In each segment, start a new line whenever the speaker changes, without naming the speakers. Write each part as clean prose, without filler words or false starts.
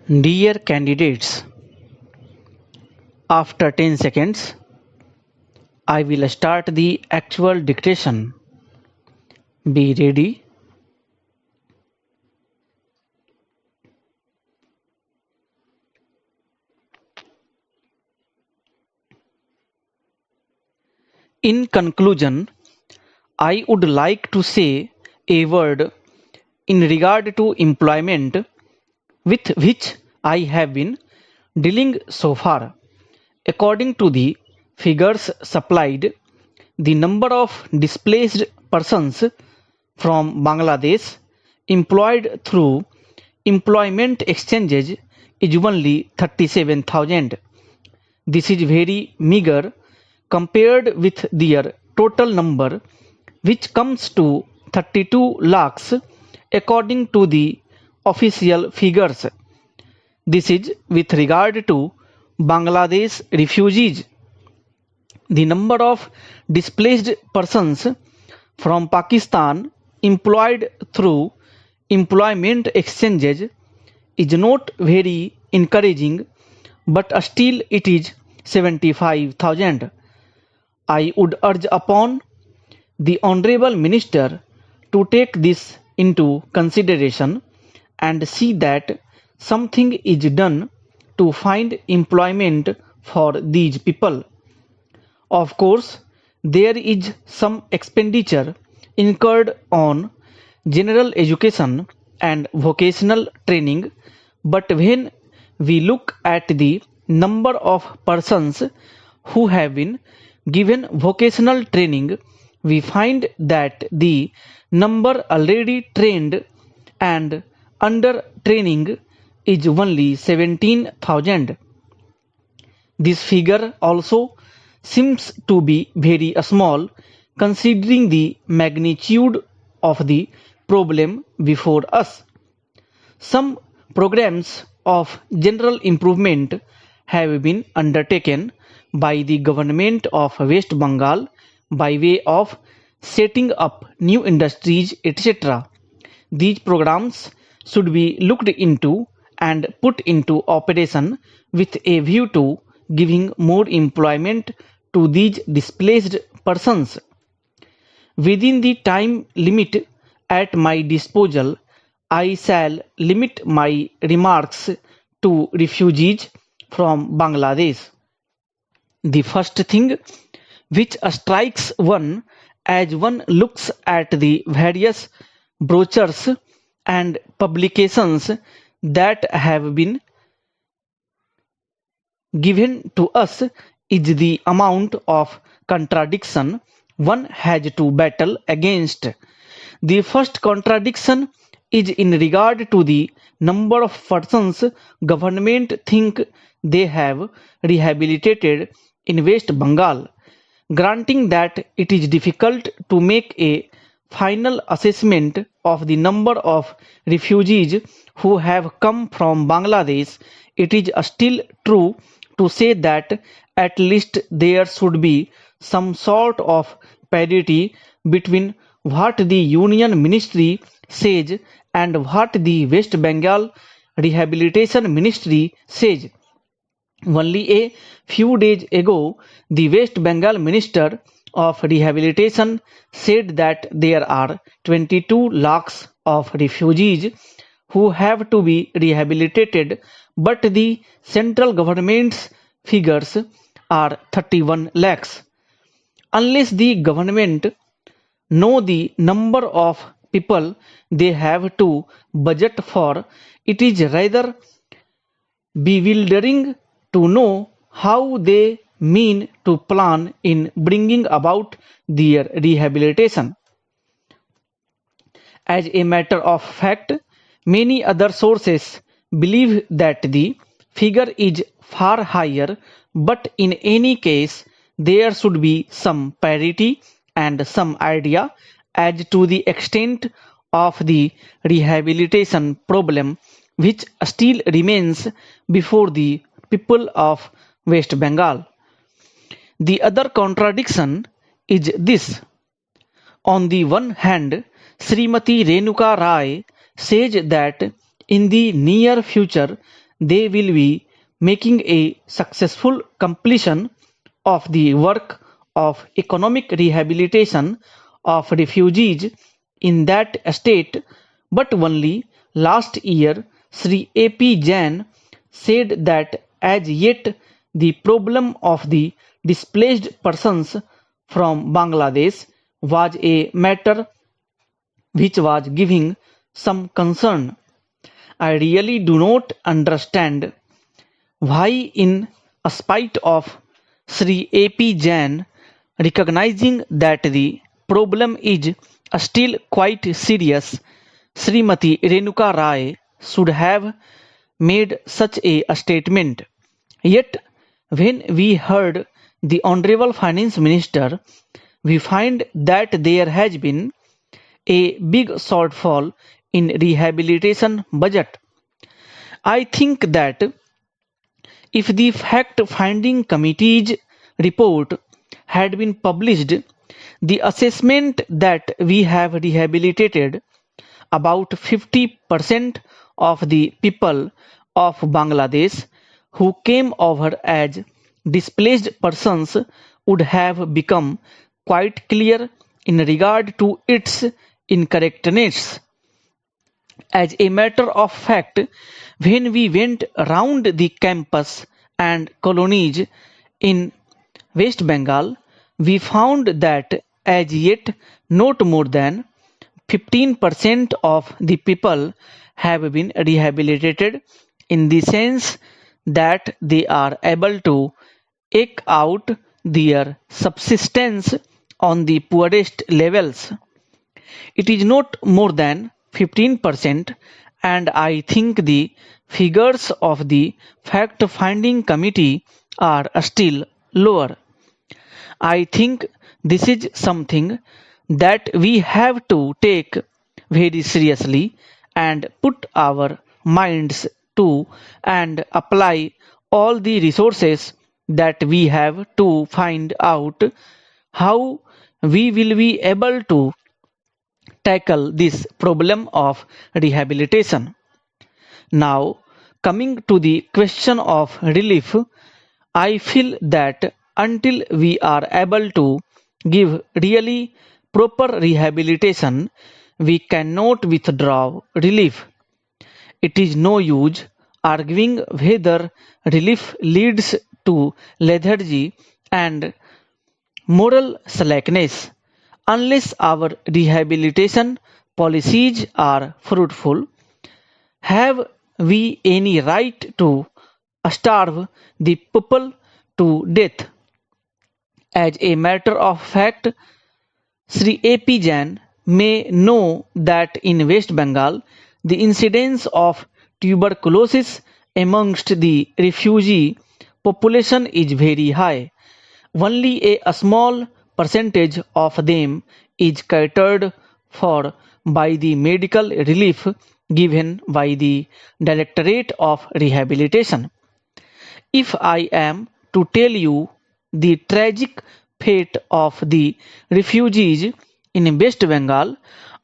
Dear candidates, after 10 seconds, I will start the actual dictation. Be ready. In conclusion, I would like to say a word in regard to employment with which I have been dealing so far. According to the figures supplied, the number of displaced persons from Bangladesh employed through employment exchanges is only 37,000. This is very meager compared with their total number, which comes to 32 lakhs according to the official figures. This is with regard to Bangladesh refugees. The number of displaced persons from Pakistan employed through employment exchanges is not very encouraging, but still it is 75,000. I would urge upon the Honorable Minister to take this into consideration and see that something is done to find employment for these people. Of course, there is some expenditure incurred on general education and vocational training, but when we look at the number of persons who have been given vocational training, we find that the number already trained and under training is only 17,000. This figure also seems to be very small considering the magnitude of the problem before us. Some programs of general improvement have been undertaken by the government of West Bengal by way of setting up new industries, etc. These programs should be looked into and put into operation with a view to giving more employment to these displaced persons. Within the time limit at my disposal, I shall limit my remarks to refugees from Bangladesh. The first thing which strikes one as one looks at the various brochures and publications that have been given to us is the amount of contradiction one has to battle against. The first contradiction is in regard to the number of persons government think they have rehabilitated in West Bengal. Granting that it is difficult to make a final assessment of the number of refugees who have come from Bangladesh, it is still true to say that at least there should be some sort of parity between what the Union Ministry says and what the West Bengal Rehabilitation Ministry says. Only a few days ago, the West Bengal Minister of Rehabilitation said that there are 22 lakhs of refugees who have to be rehabilitated, but the central government's figures are 31 lakhs. Unless the government know the number of people they have to budget for, it is rather bewildering to know how they mean to plan in bringing about their rehabilitation. As a matter of fact, many other sources believe that the figure is far higher, but in any case, there should be some parity and some idea as to the extent of the rehabilitation problem which still remains before the people of West Bengal. The other contradiction is this. On the one hand, Srimati Renuka Rai says that in the near future they will be making a successful completion of the work of economic rehabilitation of refugees in that state, but only last year Sri A.P. Jain said that as yet the problem of the displaced persons from Bangladesh was a matter which was giving some concern. I really do not understand why, in spite of Sri A.P. Jain recognizing that the problem is still quite serious, Srimati Renuka Rai should have made such a statement. Yet, when we heard the Honorable Finance Minister, we find that there has been a big shortfall in rehabilitation budget. I think that if the fact-finding committee's report had been published, the assessment that we have rehabilitated about 50% of the people of Bangladesh who came over as displaced persons would have become quite clear in regard to its incorrectness. As a matter of fact, when we went round the campus and colonies in West Bengal, we found that as yet not more than 15% of the people have been rehabilitated, in the sense that they are able to eke out their subsistence on the poorest levels. It is not more than 15%, and I think the figures of the fact-finding committee are still lower. I think this is something that we have to take very seriously and put our minds to and apply all the resources that we have to find out how we will be able to tackle this problem of rehabilitation. Now, coming to the question of relief, I feel that until we are able to give really proper rehabilitation, we cannot withdraw relief. It is no use arguing whether relief leads to lethargy and moral slackness. Unless our rehabilitation policies are fruitful, have we any right to starve the people to death? As a matter of fact, Sri A.P. Jain may know that in West Bengal, the incidence of tuberculosis amongst the refugee population is very high. Only a small percentage of them is catered for by the medical relief given by the Directorate of Rehabilitation. If I am to tell you the tragic fate of the refugees in West Bengal,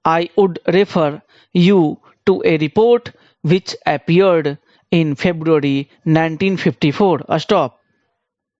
I would refer you to a report which appeared in February 1954. Stop.